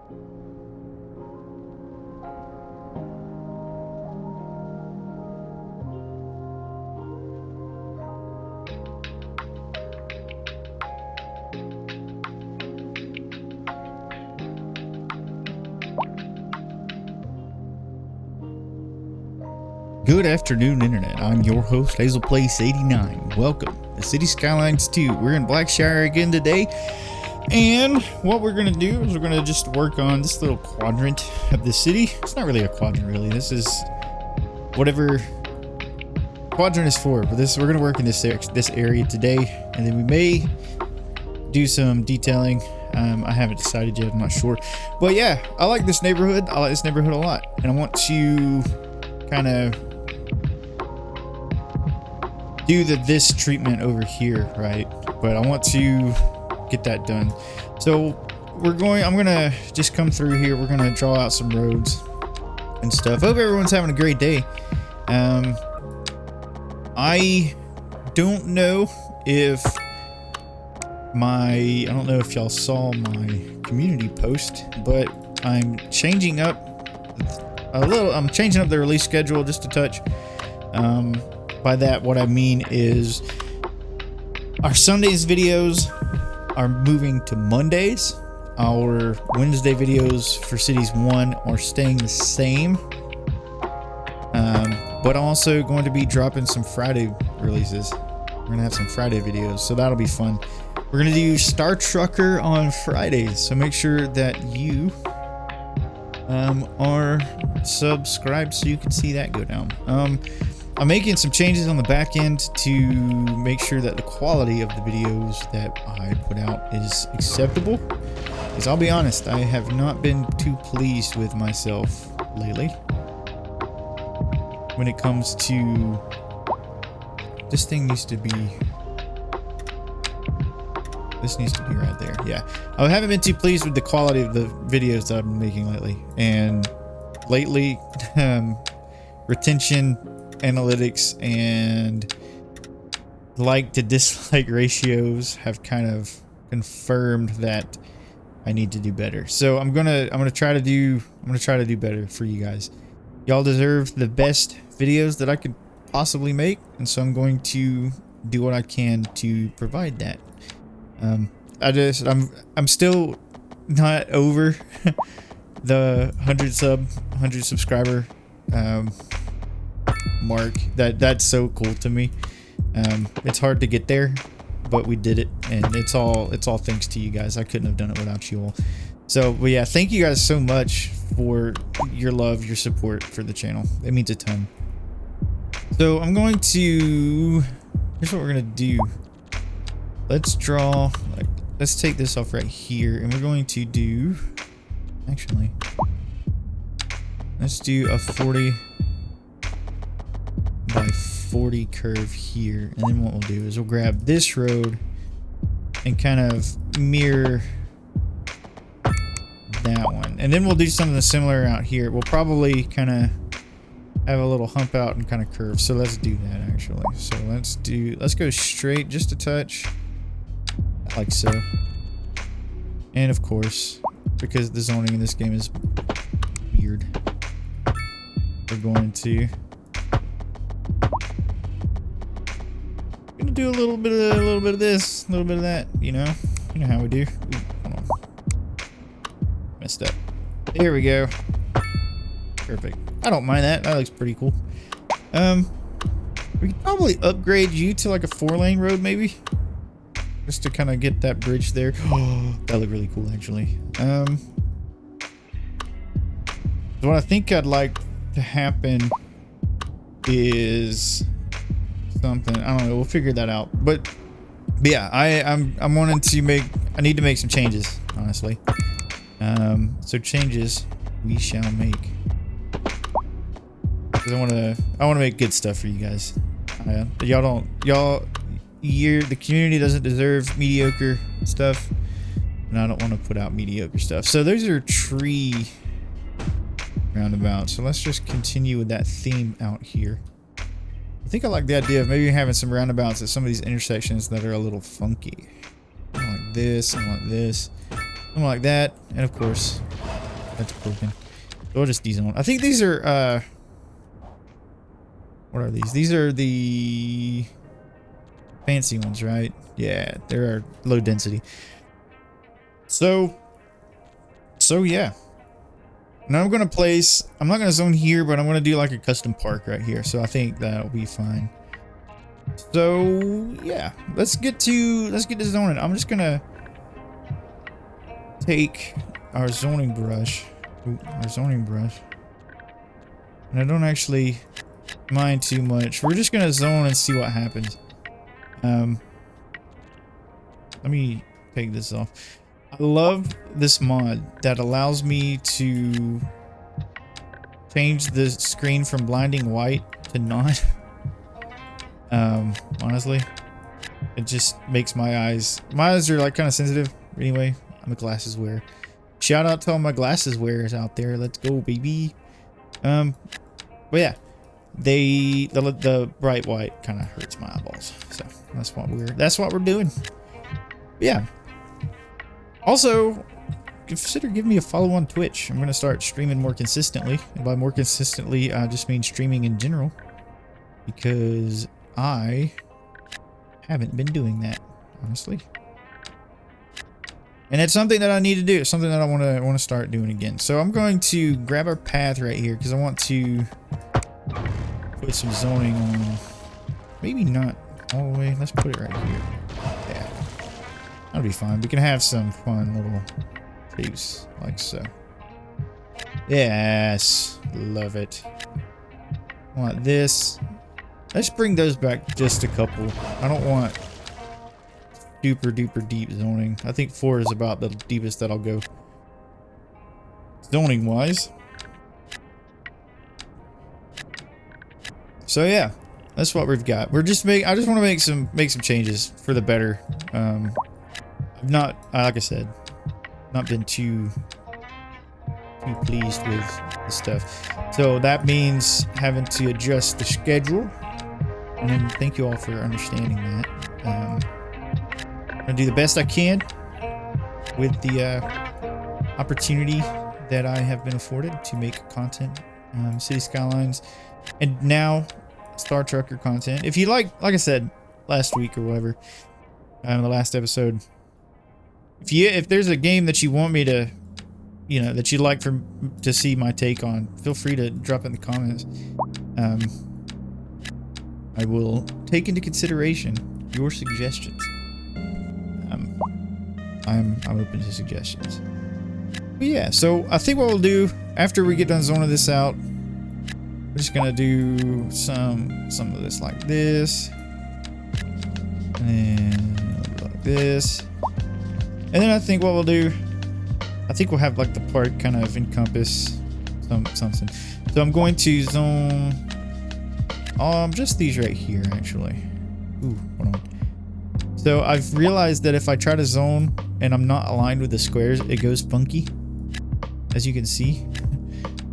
Good afternoon, Internet. I'm your host, HazelPlace89. Welcome to City Skylines 2. We're in Blackshire again today. And what we're going to do is we're going to just work on this little quadrant of the city. It's not really a quadrant, really. This is whatever quadrant is for. But we're going to work in this area today. And then we may do some detailing. I haven't decided yet. I'm not sure. But yeah, I like this neighborhood. I like this neighborhood a lot. And I want to kind of do this treatment over here, right? But I want to get that done. So I'm gonna just come through here. We're gonna draw out some roads and stuff. Hope everyone's having a great day. I don't know if I don't know if y'all saw my community post, but I'm changing up I'm changing up the release schedule just a touch. By that, what I mean is our Sundays videos are moving to Mondays. Our Wednesday videos for Cities 1 are staying the same. But I'm also going to be dropping some Friday releases. We're going to have some Friday videos, so that'll be fun. We're going to do Star Trucker on Fridays, so make sure that you are subscribed so you can see that go down. I'm making some changes on the back end to make sure that the quality of the videos that I put out is acceptable, because I'll be honest, I have not been too pleased with myself lately when it comes to this needs to be right there. Yeah, I haven't been too pleased with the quality of the videos that I've been making lately. And lately, retention analytics and like to dislike ratios have kind of confirmed that I need to do better. So I'm gonna try to do better for you guys. Y'all deserve the best videos that I could possibly make, and so I'm going to do what I can to provide that. I'm still not over the 100 subscriber mark. That's so cool to me. It's hard to get there, but we did it, and it's all thanks to you guys. I couldn't have done it without you all. So, but yeah, thank you guys so much for your love, your support for the channel. It means a ton. So I'm going to, here's what we're gonna do. Let's take this off right here, and we're going to do, actually, let's do a 40 by 40 curve here. And then what we'll do is we'll grab this road and kind of mirror that one. And then we'll do something similar out here. We'll probably kind of have a little hump out and kind of curve. So let's do that actually. So let's go straight just a touch. Like so. And of course, because the zoning in this game is weird, we're going to do a little bit of this, a little bit of that, you know how we do. Ooh, hold on. Messed up. There we go. Perfect. I don't mind that. That looks pretty cool. We could probably upgrade you to like a 4-lane road maybe, just to kind of get that bridge there. Oh, that looked really cool actually. What I think I'd like to happen is something, I don't know, we'll figure that out. But yeah, I'm wanting to I need to make some changes, honestly. So changes we shall make. Cause I want to make good stuff for you guys. The community doesn't deserve mediocre stuff, and I don't want to put out mediocre stuff. So those are tree roundabouts. So let's just continue with that theme out here. I think I like the idea of maybe having some roundabouts at some of these intersections that are a little funky. Something like this, something like this, something like that, and of course That's broken. So I'll just dezone. I think these are, what are these? These are the fancy ones, right? Yeah, they're low density. So yeah. Now I'm gonna place, I'm not gonna zone here, but I'm gonna do like a custom park right here. So I think that'll be fine. So yeah, let's get to zoning. I'm just gonna take our zoning brush. Ooh, our zoning brush. And I don't actually mind too much. We're just gonna zone and see what happens. Let me take this off. I love this mod that allows me to change the screen from blinding white to not. Honestly, it just makes my eyes are like kind of sensitive anyway. I'm a glasses wearer. Shout out to all my glasses wearers out there. Let's go, baby. But yeah, the bright white kind of hurts my eyeballs, so that's what we're doing. But yeah. Also, consider giving me a follow on Twitch. I'm gonna start streaming more consistently, and by more consistently, I just mean streaming in general, because I haven't been doing that, honestly. And it's something that I need to do. It's something that I want to start doing again. So I'm going to grab our path right here because I want to put some zoning on. Maybe not all the way. Let's put it right here. Yeah, that'll be fine. We can have some fun little shapes like so. Yes, love it. I want this. Let's bring those back just a couple. I don't want super duper deep zoning. I think 4 is about the deepest that I'll go zoning wise. So yeah, that's what we've got. We're just I just want to make some changes for the better. I've not, like I said, not been too pleased with the stuff. So that means having to adjust the schedule. And then thank you all for understanding that. I'm gonna do the best I can with the opportunity that I have been afforded to make content, City Skylines, and now Star Trekker content. If you like I said last week or whatever, the last episode, if there's a game that you want me to, that you'd like to see my take on, feel free to drop it in the comments. I will take into consideration your suggestions. I'm open to suggestions. But yeah, so I think what we'll do after we get done zoning this out, we're just gonna do some of this like this, and like this, and then I think what we'll do, I think we'll have like the park kind of encompass something. So I'm going to zone just these right here actually. Ooh, hold on. So I've realized that if I try to zone and I'm not aligned with the squares, it goes funky, as you can see.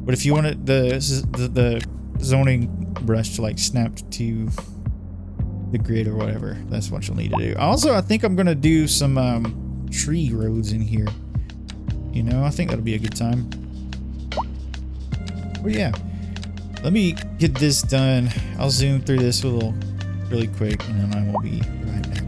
But if you want it, the zoning brush to like snap to the grid or whatever, that's what you'll need to do. Also, I think I'm gonna do some tree roads in here. I think that'll be a good time. But yeah, let me get this done. I'll zoom through this really quick, and then I will be right back.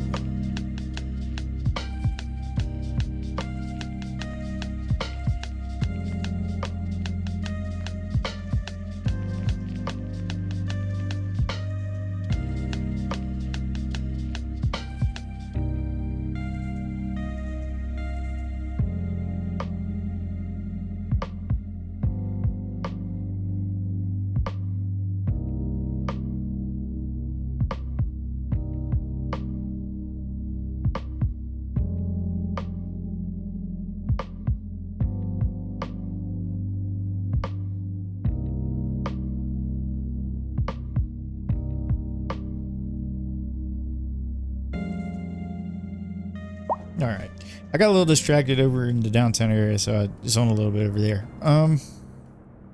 All right, I got a little distracted over in the downtown area, so I zoned a little bit over there.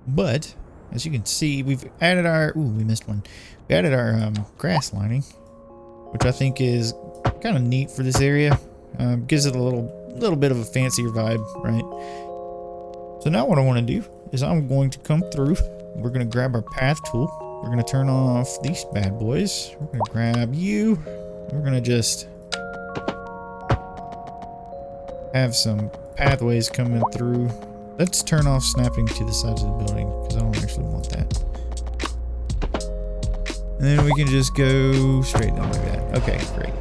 But as you can see, we've added our we missed one. We added our grass lining, which I think is kind of neat for this area. Gives it a little bit of a fancier vibe, right? So now what I want to do is I'm going to come through. We're going to grab our path tool. We're going to turn off these bad boys. We're going to grab you. We're going to just have some pathways coming through. Let's turn off snapping to the sides of the building because I don't actually want that. And then we can just go straight down like that. Okay, great.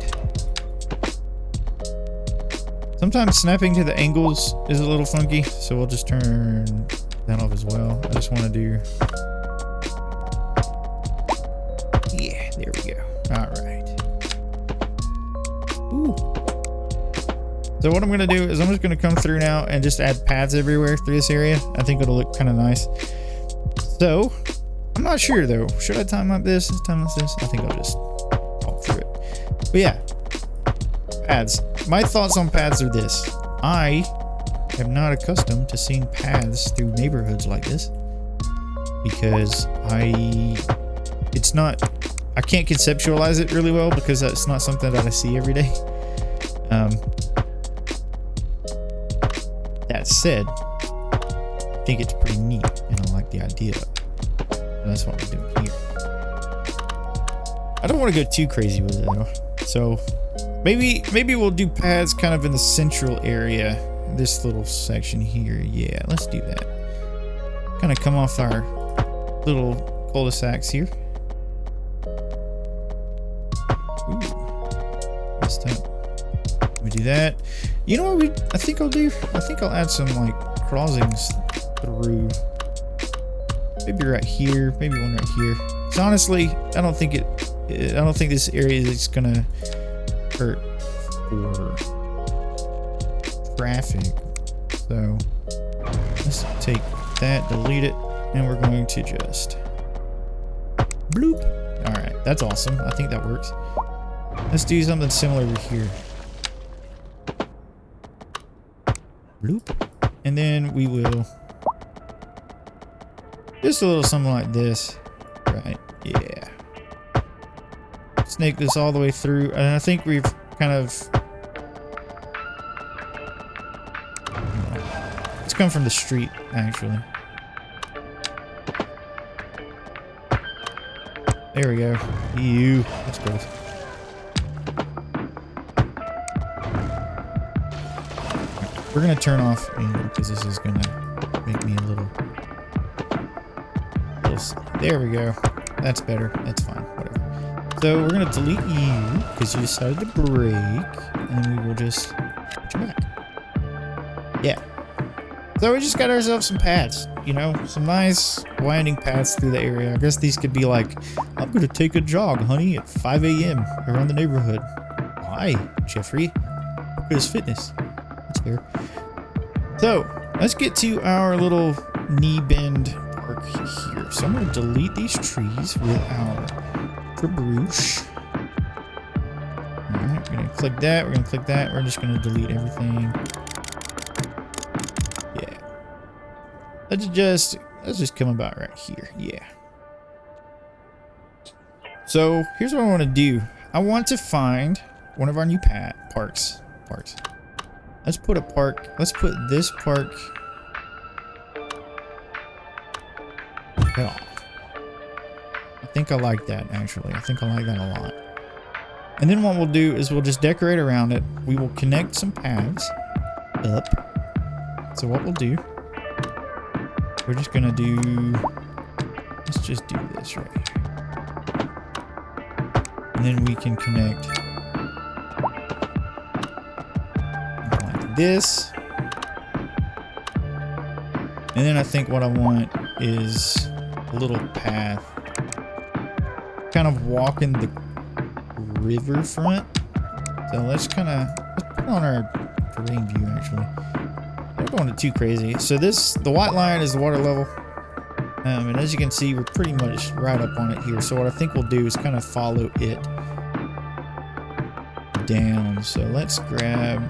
Sometimes snapping to the angles is a little funky, so we'll just turn that off as well. I just want to do... Yeah, there we go. All right. Ooh. So what I'm going to do is I'm just going to come through now and just add paths everywhere through this area. I think it'll look kind of nice. So, I'm not sure though. Should I time up this? Time up this? I think I'll just talk through it. But yeah, paths. My thoughts on paths are this. I am not accustomed to seeing paths through neighborhoods like this because I can't conceptualize it really well because that's not something that I see every day. That said, I think it's pretty neat and I like the idea of it. And that's what we're doing here. I don't want to go too crazy with it though. So maybe we'll do paths kind of in the central area. This little section here. Yeah, let's do that. Kind of come off our little cul-de-sacs here. Ooh. This time. We do that. You know what I think I'll do? I think I'll add some like crossings through. Maybe right here, maybe one right here. Because honestly, I don't think this area is gonna hurt for traffic. So let's take that, delete it, and we're going to just bloop. All right, that's awesome. I think that works. Let's do something similar over here. Bloop. And then we will just a little something like this. Right. Yeah. Snake this all the way through. And I think we've kind of... It's come from the street, actually. There we go. Ew. That's gross. We're going to turn off angle because this is going to make me a little... There we go. That's better. That's fine. Whatever. So we're going to delete you because you decided to break. And then we will just put you back. Yeah. So we just got ourselves some paths. You know, some nice winding paths through the area. I guess these could be like, I'm going to take a jog, honey, at 5 a.m. around the neighborhood. Why, Jeffrey? Because fitness. That's fair. So let's get to our little knee bend park here. So I'm going to delete these trees with our Tribruche. Alright, we're going to click that. We're going to click that. We're just going to delete everything. Yeah. Let's just come about right here. Yeah. So here's what I want to do. I want to find one of our new parks. Let's put a park. Let's put this park off. I think I like that, actually. I think I like that a lot. And then what we'll do is we'll just decorate around it. We will connect some paths up. So what we'll do, we're just going to do, let's just do this right here. And then we can connect like this. And then I think what I want is a little path kind of walking the riverfront. So let's put on our terrain view, actually. I'm not going too crazy. So the white line is the water level. And as you can see, we're pretty much right up on it here. So what I think we'll do is kind of follow it down. So let's grab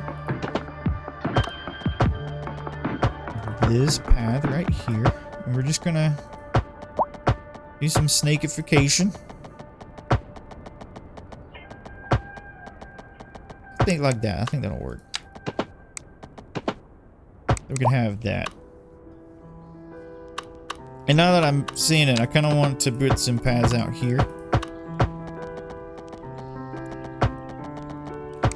this path right here. And we're just gonna do some snakification. I think like that. I think that'll work. We can have that And now that I'm seeing it, I kind of want to put some paths out here.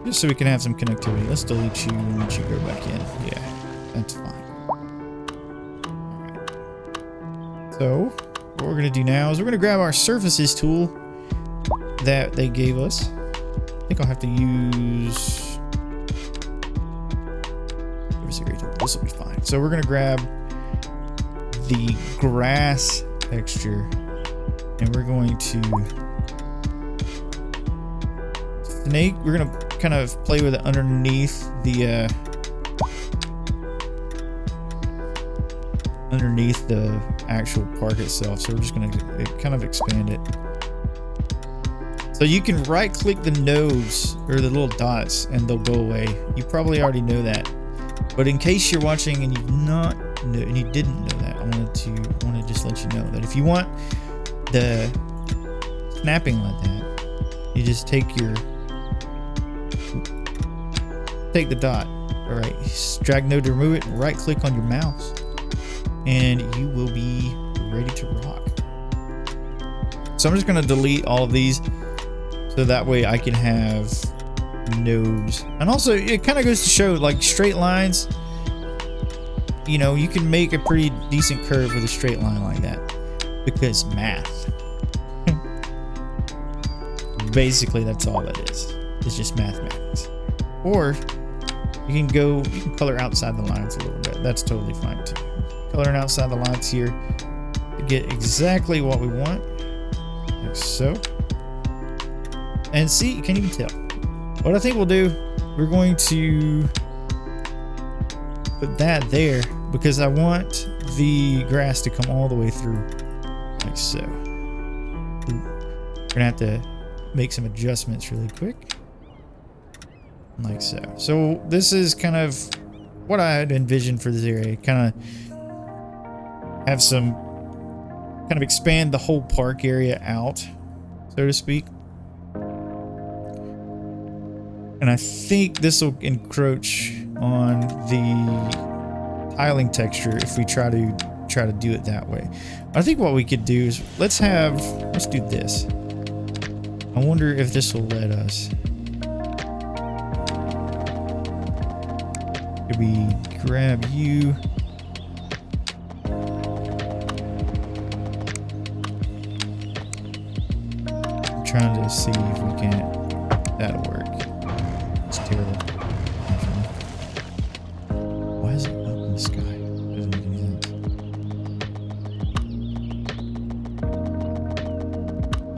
Just so we can have some connectivity. Let's delete you and let you go back in. Yeah, that's fine. Alright. So, what we're going to do now is we're going to grab our surfaces tool that they gave us. I think I'll have to use... This will be fine. So we're going to grab the grass texture and we're going to snake. We're going to kind of play with it underneath the actual park itself. So we're just going to kind of expand it. So you can right click the nodes or the little dots and they'll go away. You probably already know that. But in case you're watching and you didn't know that, I want to just let you know that if you want the snapping like that, you just take the dot, all right, drag node to remove it, and right click on your mouse, and you will be ready to rock. So I'm just going to delete all of these so that way I can have nodes. And also it kind of goes to show, like, straight lines, you know, you can make a pretty decent curve with a straight line like that because math. Basically that's all that is. It's just mathematics. Or you can color outside the lines a little bit. That's totally fine too. Coloring outside the lines here to get exactly what we want, like so. And see, you can't even tell. What I think we'll do, we're going to put that there because I want the grass to come all the way through, like so. We're gonna have to make some adjustments really quick, like so. So this is kind of what I had envisioned for this area. Kind of have some, kind of expand the whole park area out, so to speak. And I think this will encroach on the tiling texture if we try to do it that way. I think what we could do is let's do this. I wonder if this will let us. Could we grab you? I'm trying to see if we can. That'll work. Terrible. Why is it up in the sky? Doesn't make any sense.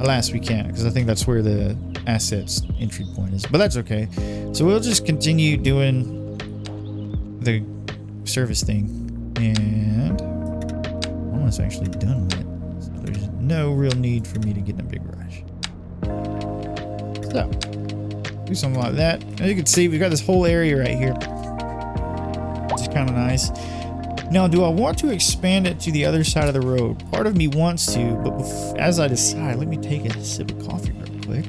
Alas, we can't, because I think that's where the assets entry point is. But that's okay. So we'll just continue doing the surface thing, and I'm almost actually done with it. So there's no real need for me to get in a big rush. So. Do something like that. As you can see, we've got this whole area right here, which is kind of nice. Now, do I want to expand it to the other side of the road? Part of me wants to, but as I decide, let me take a sip of coffee real quick.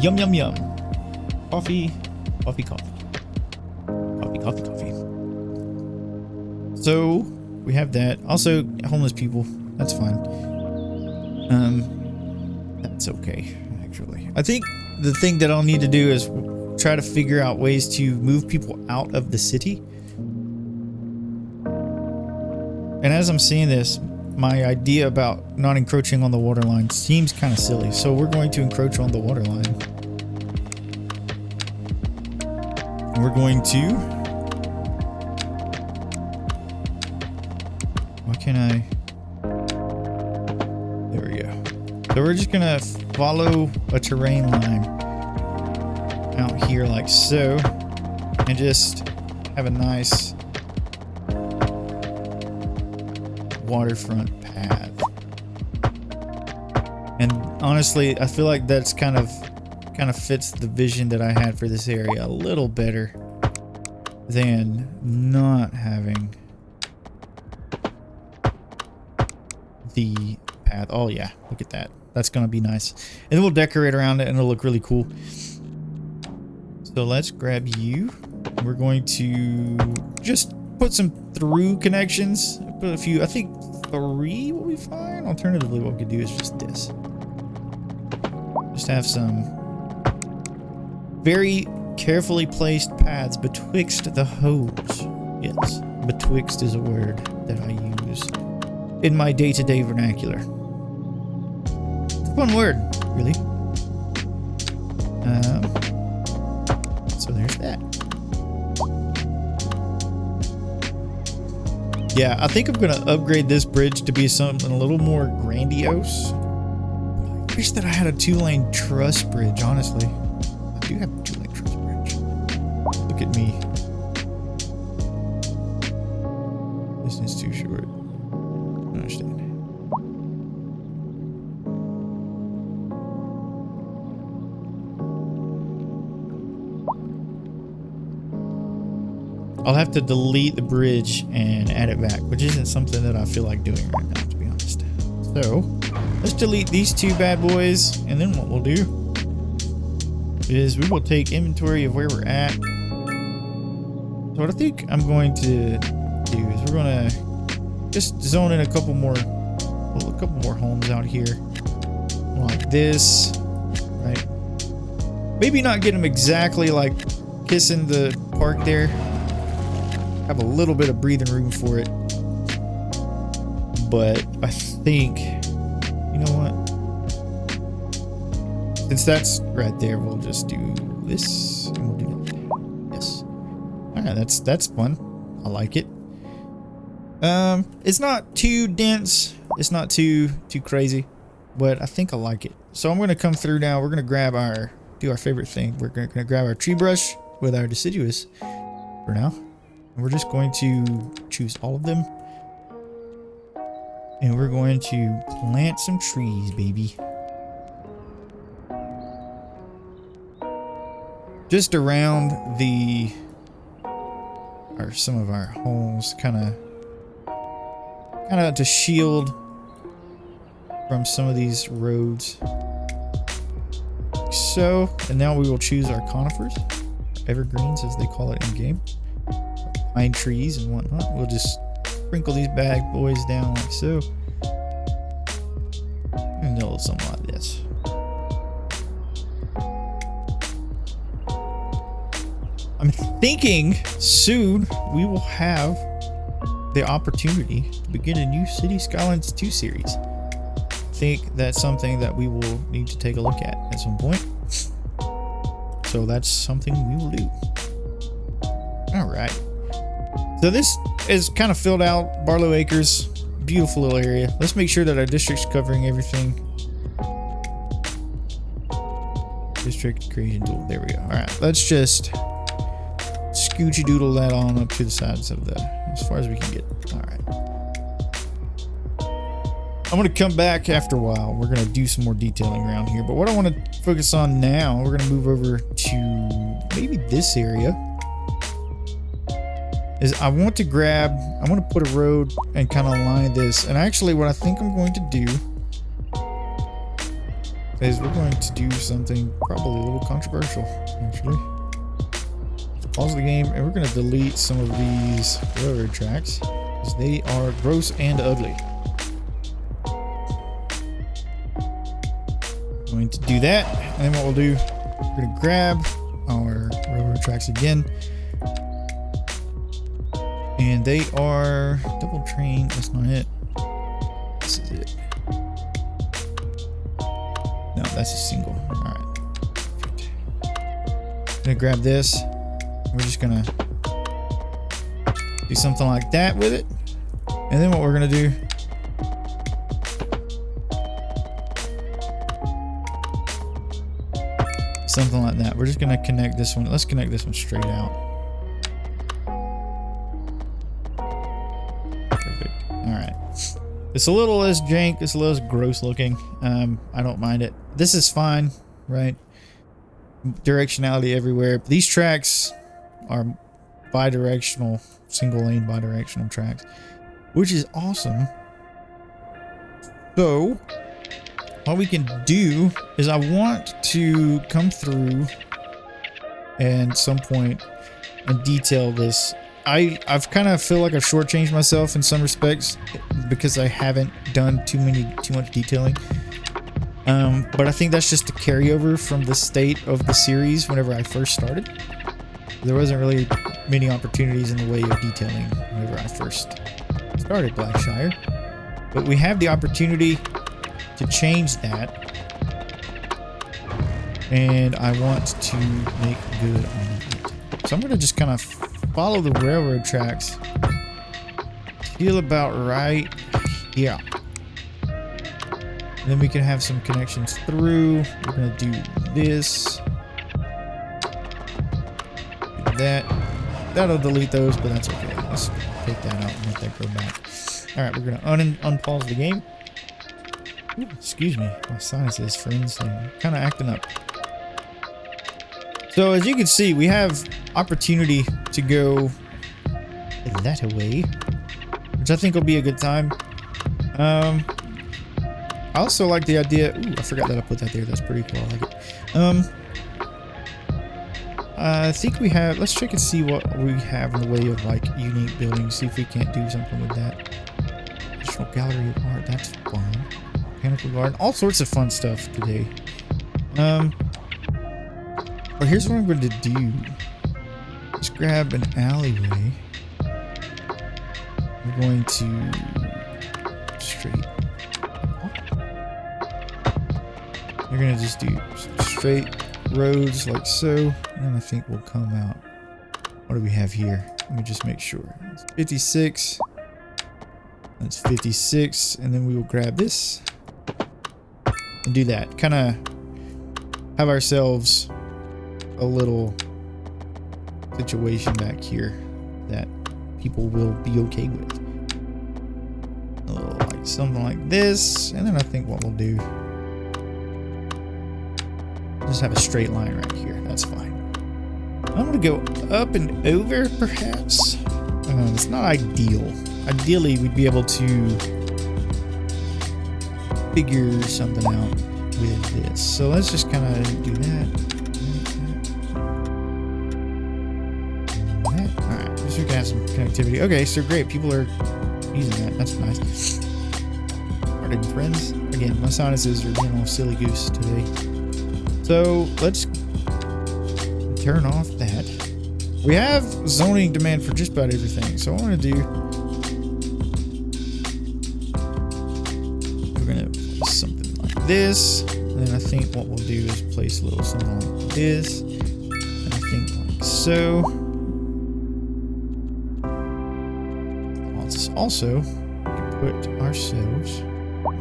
Yum, yum, yum. Coffee, coffee, coffee. Coffee, coffee, coffee. So, we have that. Also, homeless people. That's fine. That's okay, actually. I think the thing that I'll need to do is try to figure out ways to move people out of the city. And as I'm seeing this, my idea about not encroaching on the water line seems kind of silly. So we're going to encroach on the water line. We're going to... Why can't I... There we go. So we're just gonna follow a terrain line out here like so, and just have a nice waterfront path. And honestly, I feel like that's kind of fits the vision that I had for this area a little better than not having the path. Oh yeah, look at that. That's gonna be nice. And then we'll decorate around it and it'll look really cool. So let's grab you. We're going to just put some through connections. Put a few. I think 3 will be fine. Alternatively, what we could do is just this. Just have some very carefully placed pads betwixt the hose. Yes, betwixt is a word that I use in my day-to-day vernacular. It's a fun word, really. So there's that. Yeah, I think I'm gonna upgrade this bridge to be something a little more grandiose. I wish that I had a 2-lane truss bridge, honestly. I do have a 2-lane truss bridge. Look at me. This is too short. I understand. I'll have to delete the bridge and add it back, which isn't something that I feel like doing right now, to be honest. So, let's delete these 2 bad boys, and then what we'll do is we will take inventory of where we're at. So what I think I'm going to do is we're going to just zone in a couple more homes out here. Like this, right? Maybe not get them exactly like kissing the park there. Have a little bit of breathing room for it, but I think, you know what, since that's right there, we'll just do this and we'll do that. Yes. All right, that's fun. I like it. It's not too dense, it's not too crazy, but I think I like it. So I'm gonna come through now. We're gonna do our favorite thing. We're gonna grab our tree brush with our deciduous for now. We're just going to choose all of them. And we're going to plant some trees, baby. Just around some of our homes, kind of to shield from some of these roads. So, and now we will choose our conifers, evergreens as they call it in game. Pine trees and whatnot. We'll just sprinkle these bad boys down like so. And a little something like this. I'm thinking soon we will have the opportunity to begin a new City Skylines 2 series. I think that's something that we will need to take a look at some point. So that's something we will do. Alright. So this is kind of filled out, Barlow Acres, beautiful little area. Let's make sure that our district's covering everything. District creation tool, there we go. All right, let's just scoochy doodle that on up to the sides of as far as we can get. All right. I'm gonna come back after a while. We're gonna do some more detailing around here, but what I want to focus on now, we're gonna move over to maybe this area. Is I want to put a road and kind of line this. And actually what I think I'm going to do is we're going to do something probably a little controversial, actually. Let's pause the game and we're going to delete some of these railroad tracks because they are gross and ugly. I'm going to do that. And then what we'll do, we're going to grab our railroad tracks again. And they are double train. That's not it. This is it. No, that's a single. All right. I'm gonna grab this. We're just gonna do something like that with it. And then what we're gonna do, something like that. We're just gonna connect this one. Let's connect this one straight out. It's a little less jank, it's a little less gross looking. I don't mind it. This is fine, right? Directionality everywhere. These tracks are bi-directional, single lane bi-directional tracks, which is awesome. So, what we can do is I want to come through and at some point and detail this I've kind of feel like I've shortchanged myself in some respects because I haven't done too much detailing. But I think that's just a carryover from the state of the series whenever I first started. There wasn't really many opportunities in the way of detailing whenever I first started Blackshire. But we have the opportunity to change that. And I want to make good on it. So I'm going to just kind of follow the railroad tracks. Feel about right here. And then we can have some connections through. We're going to do this. Do that. That'll delete those, but that's okay. Let's take that out and let that go back. Alright, we're going to unpause the game. Ooh, excuse me. My sinuses, friends. They're kind of acting up. So as you can see, we have opportunity to go that way, which I think will be a good time. I also like the idea. Ooh, I forgot that I put that there. That's pretty cool. I like it. I think we have. Let's check and see what we have in the way of like unique buildings. See if we can't do something with that. Additional gallery of art. That's fun. Mechanical garden. All sorts of fun stuff today. But here's what I'm going to do. Just grab an alleyway. We're going to straight. We're going to just do straight roads like so. And I think we'll come out. What do we have here? Let me just make sure. It's 56. That's 56. And then we will grab this and do that. Kind of have ourselves a little situation back here that people will be okay with. Like something like this. And then I think what we'll do, just have a straight line right here. That's fine. I'm going to go up and over perhaps. It's not ideal. Ideally, we'd be able to figure something out with this. So let's just kind of do that. We can have some connectivity. Okay, so great. People are using that. That's nice. Pardon, friends. Again, my sinuses are being a silly goose today. So let's turn off that. We have zoning demand for just about everything. So what I want to do, we're going to place something like this. And then I think what we'll do is place a little something like this. And I think like so. Also, we can put ourselves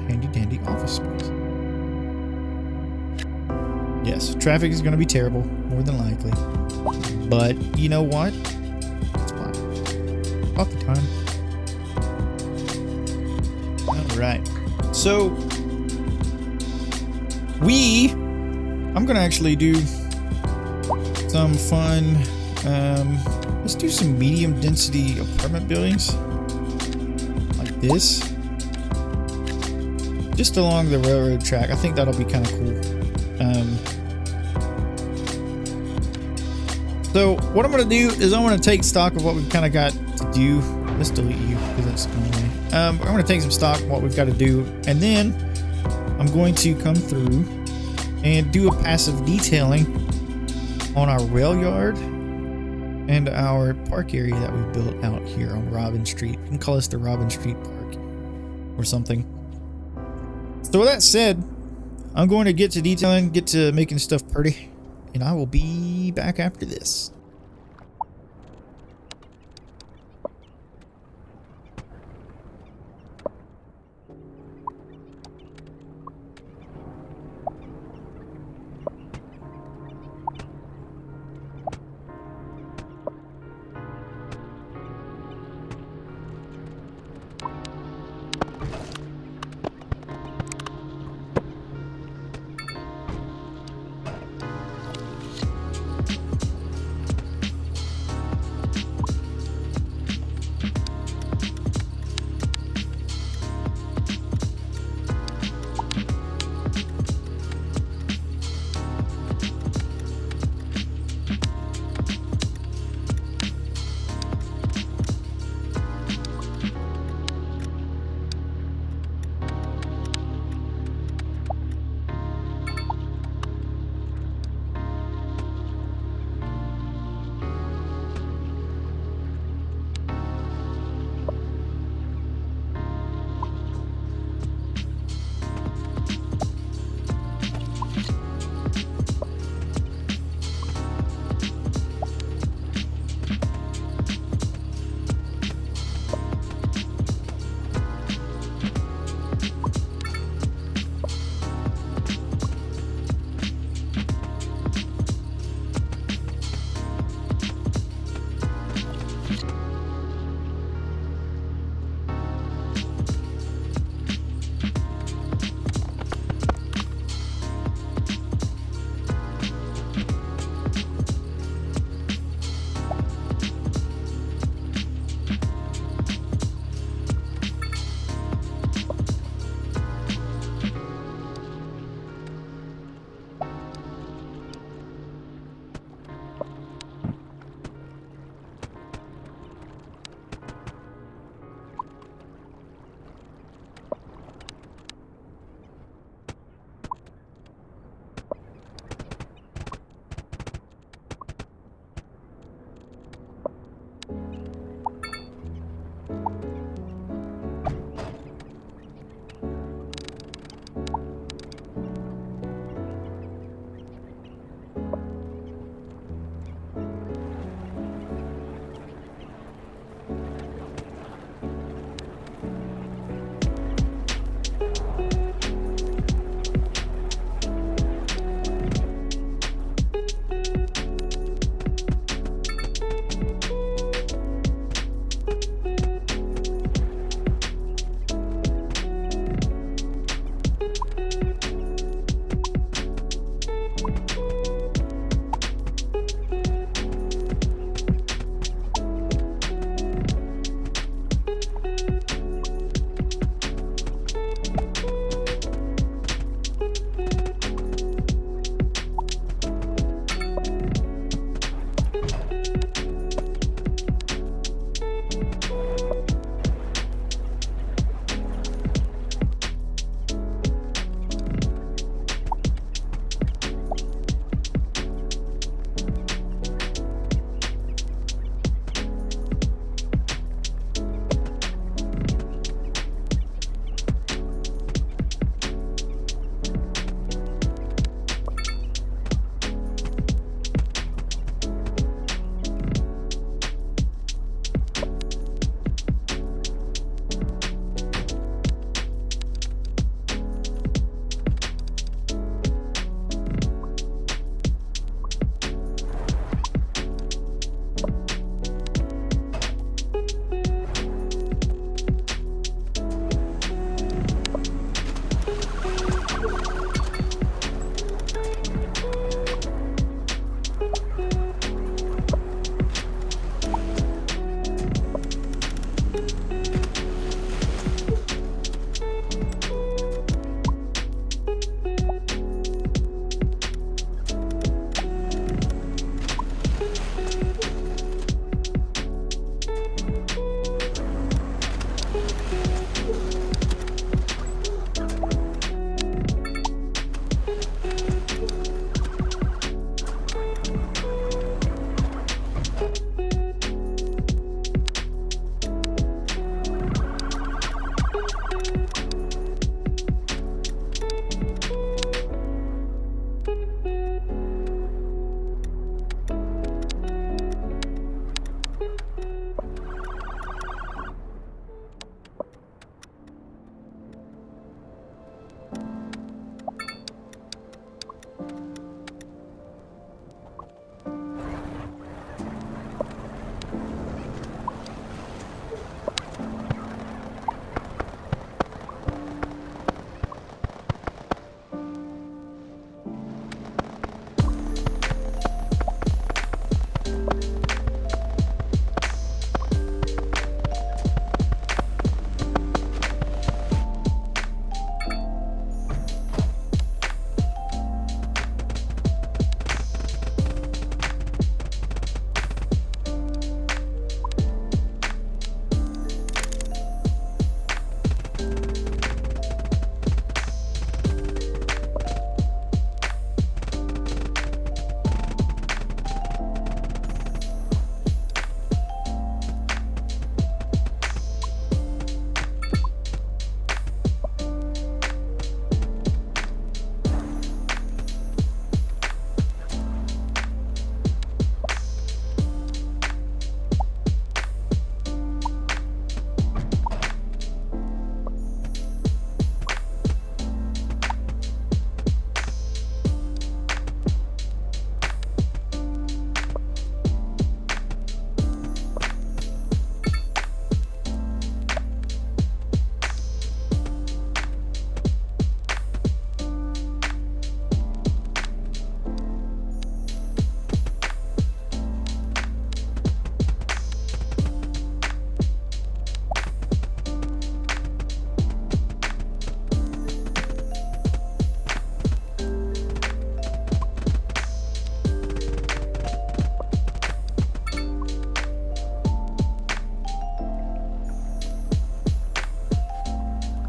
handy dandy office space. Yes, traffic is going to be terrible, more than likely. But you know what? It's fine. Coffee time. Alright. So, I'm going to actually do some fun. Let's do some medium density apartment buildings. This just along the railroad track. I think that'll be kind of cool. So what I'm going to do is I'm going to take stock of what we've kind of got to do. Let's delete you because that's going away. I'm going to take some stock of what we've got to do, and then I'm going to come through and do a passive detailing on our rail yard and our park area that we built out here on Robin Street. You can call this the Robin Street Park or something. So with that said, I'm going to get to detailing, get to making stuff pretty, and I will be back after this.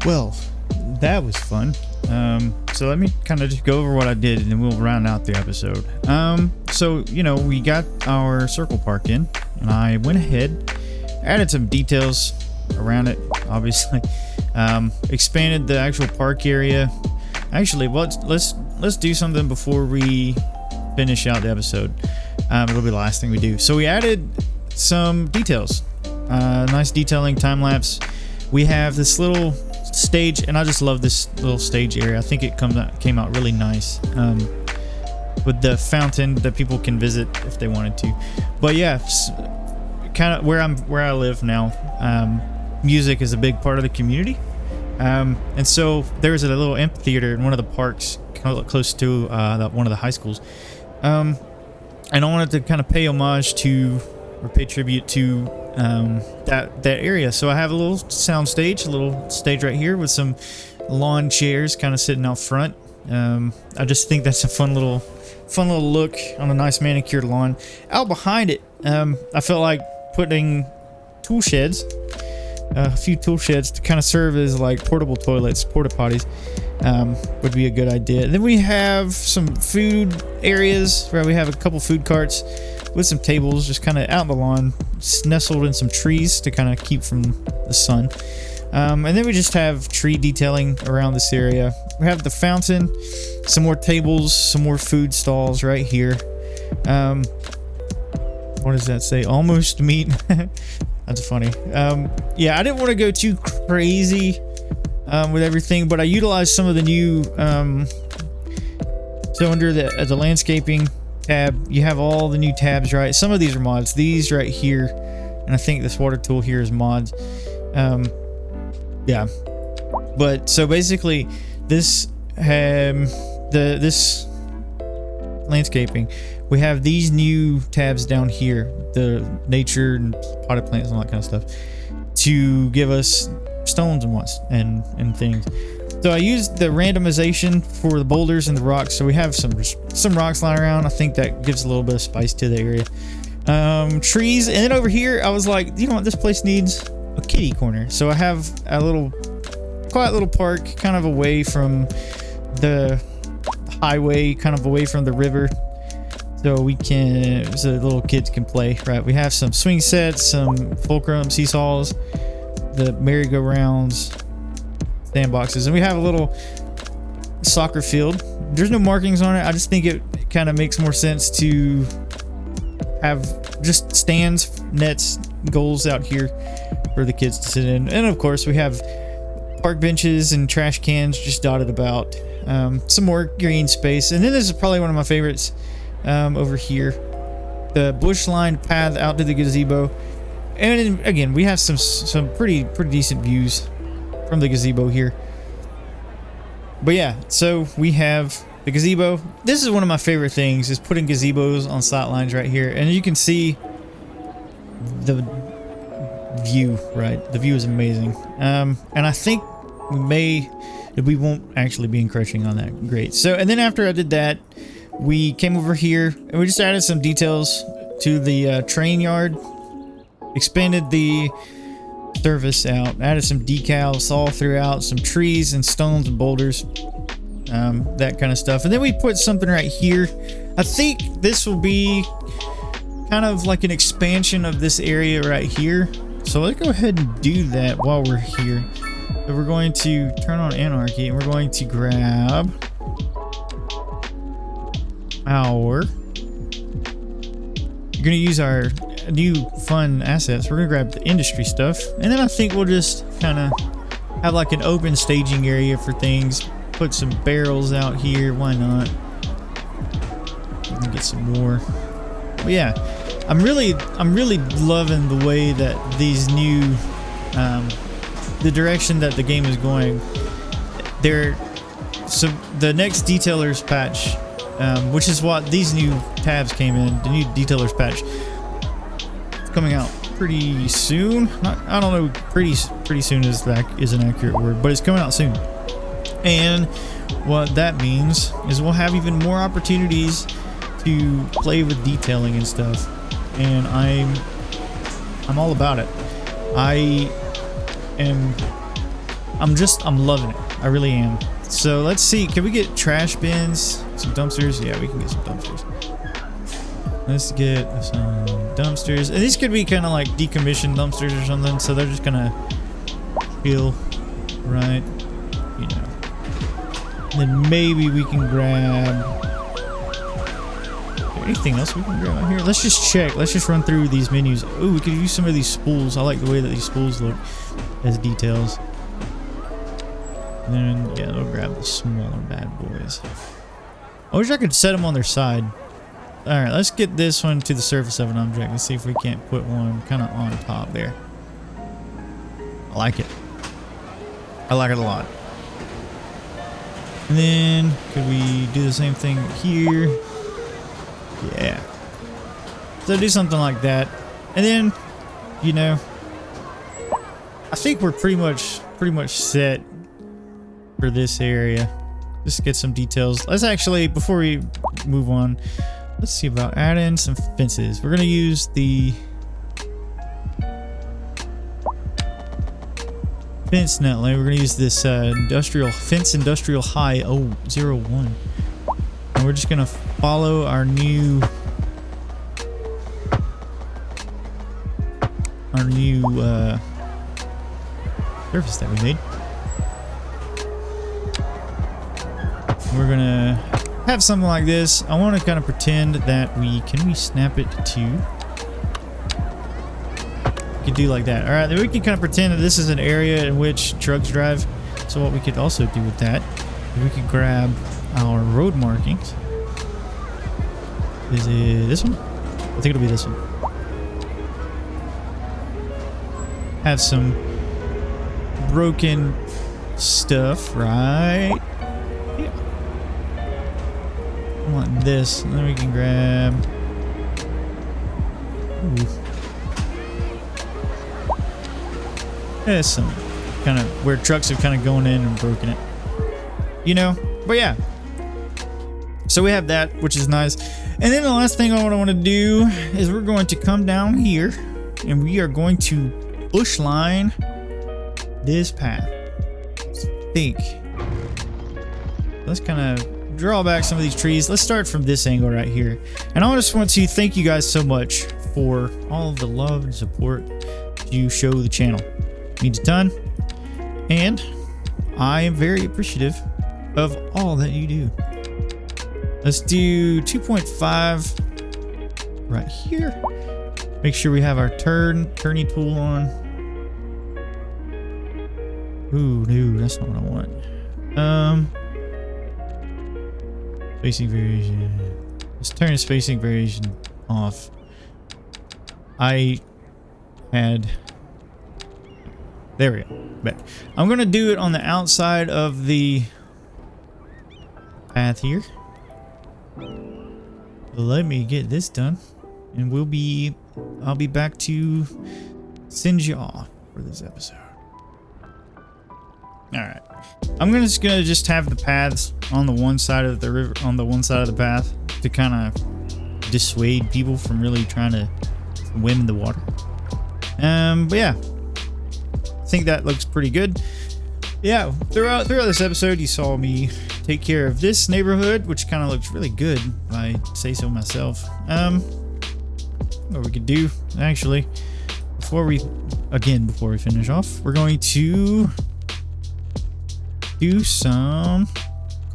Well, that was fun. So let me kind of just go over what I did, and then we'll round out the episode. So, you know, we got our circle park in, and I went ahead, added some details around it, obviously. Expanded the actual park area. Actually, let's do something before we finish out the episode. It'll be the last thing we do. So we added some details. Nice detailing, time lapse. We have this little stage, and I just love this little stage area. I think it came out really nice, with the fountain that people can visit if they wanted to. But yeah, kind of where I live now, music is a big part of the community, and so there's a little amphitheater in one of the parks close to one of the high schools, and I wanted to kind of pay homage to, or pay tribute to, that area. So I have a little sound stage, a little stage right here with some lawn chairs kind of sitting out front. I just think that's a fun little look on a nice manicured lawn. Out behind it, I felt like putting tool sheds, a few tool sheds to kind of serve as like portable toilets, porta potties, would be a good idea. And then we have some food areas where we have a couple food carts with some tables just kind of out in the lawn, nestled in some trees to kind of keep from the sun. And then we just have tree detailing around this area. We have the fountain, some more tables, some more food stalls right here. What does that say? Almost meat. That's funny. Yeah, I didn't want to go too crazy with everything, but I utilized some of the new, so under the landscaping tab, you have all the new tabs, right? Some of these are mods. These right here, and I think this water tool here is mods. Yeah, but so basically this this landscaping, we have these new tabs down here, the nature and potted plants and all that kind of stuff, to give us stones and things. So I used the randomization for the boulders and the rocks. So we have some rocks lying around. I think that gives a little bit of spice to the area. Trees, and then over here I was like, you know what, this place needs a kitty corner. So I have a quiet little park, kind of away from the highway, kind of away from the river, so the little kids can play, right? We have some swing sets, some fulcrum seesaws, the merry-go-rounds, sandboxes, and we have a little soccer field. There's no markings on it. I just think it kind of makes more sense to have just stands, nets, goals out here for the kids to sit in. And of course we have park benches and trash cans just dotted about, some more green space. And then this is probably one of my favorites, over here, the bush lined path out to the gazebo. And again, we have some pretty decent views from the gazebo here. But yeah, so we have the gazebo. This is one of my favorite things, is putting gazebos on sight lines right here, and you can see the view, right? The view is amazing. And I think we won't actually be encroaching on that. Great. So, and then after I did that, we came over here and we just added some details to the train yard, expanded the service out, added some decals all throughout, some trees and stones and boulders, that kind of stuff. And then we put something right here. I think this will be kind of like an expansion of this area right here. So let's go ahead and do that while we're here. So we're going to turn on Anarchy, and we're going to grab our, you're going to use our new fun assets. We're gonna grab the industry stuff, and then I think we'll just kind of have like an open staging area for things. Put some barrels out here, why not? Get some more. But yeah, I'm really loving the way that these new the direction that the game is going. So the next detailers patch, which is what these new tabs came in, the new detailers patch, coming out pretty soon. I don't know, pretty soon is an accurate word, but it's coming out soon. And what that means is we'll have even more opportunities to play with detailing and stuff, and I'm all about it. I am I'm loving it. I really am. So let's see, can we get trash bins, some dumpsters? Yeah, we can get some dumpsters. Let's get some dumpsters. And these could be kind of like decommissioned dumpsters or something, so they're just gonna feel right, you know. And then maybe we can grab, is there anything else we can grab out here? Let's just check. Let's just run through these menus. Oh, we could use some of these spools. I like the way that these spools look as details. And then, yeah, we'll grab the smaller bad boys. I wish I could set them on their side. Alright, let's get this one to the surface of an object. Let's see if we can't put one kind of on top there. I like it. I like it a lot. And then, could we do the same thing here? Yeah. So do something like that. And then, you know, I think we're pretty much set for this area. Just get some details. Let's actually, before we move on, let's see about adding some fences. We're going to use the fence netlay. We're going to use this industrial high 001. And we're just going to follow our new surface that we made. We're gonna have something like this. I want to kind of pretend that we snap it to, we could do like that. All right, then we can kind of pretend that this is an area in which trucks drive. So what we could also do with that, we could grab our road markings. Is it this one? I think it'll be this one. Have some broken stuff, right? Yeah. I want this, and then we can grab. Ooh. There's some kind of where trucks have kind of gone in and broken it, you know. But yeah. So we have that, which is nice. And then the last thing I want to do is we're going to come down here, and we are going to bush line this path. Let's kind of draw back some of these trees. Let's start from this angle right here. And I just want to thank you guys so much for all of the love and support you show the channel. It means a ton. And I am very appreciative of all that you do. Let's do 2.5 right here. Make sure we have our turning tool on. Ooh, no, that's not what I want. Spacing variation. Let's turn the spacing variation off. There we go. But I'm gonna do it on the outside of the path here. Let me get this done, and I'll be back to send you off for this episode. All right, I'm just gonna have the paths on the one side of the river, on the one side of the path, to kind of dissuade people from really trying to swim in the water. But yeah, I think that looks pretty good. Yeah, throughout this episode, you saw me take care of this neighborhood, which kind of looks really good, if I say so myself. What we could do, actually, before we finish off, we're going to do some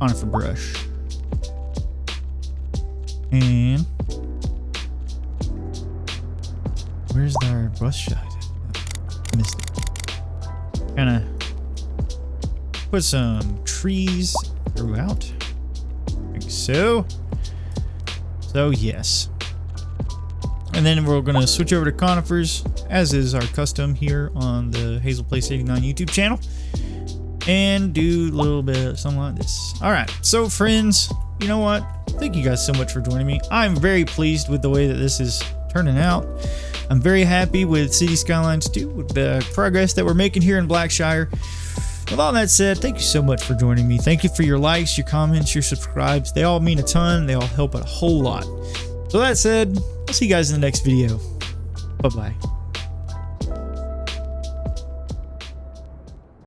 conifer brush. And where's our brush shot? Missed it. Kind of put some trees throughout, like so. So yes. And then we're gonna switch over to conifers, as is our custom here on the HazelPlace89 YouTube channel, and do a little bit of something like this. All right, so friends, you know what? Thank you guys so much for joining me. I'm very pleased with the way that this is turning out. I'm very happy with City Skylines 2, with the progress that we're making here in Blackshire. With all that said, thank you so much for joining me. Thank you for your likes, your comments, your subscribes. They all mean a ton. They all help a whole lot. So that said, I'll see you guys in the next video. Bye-bye.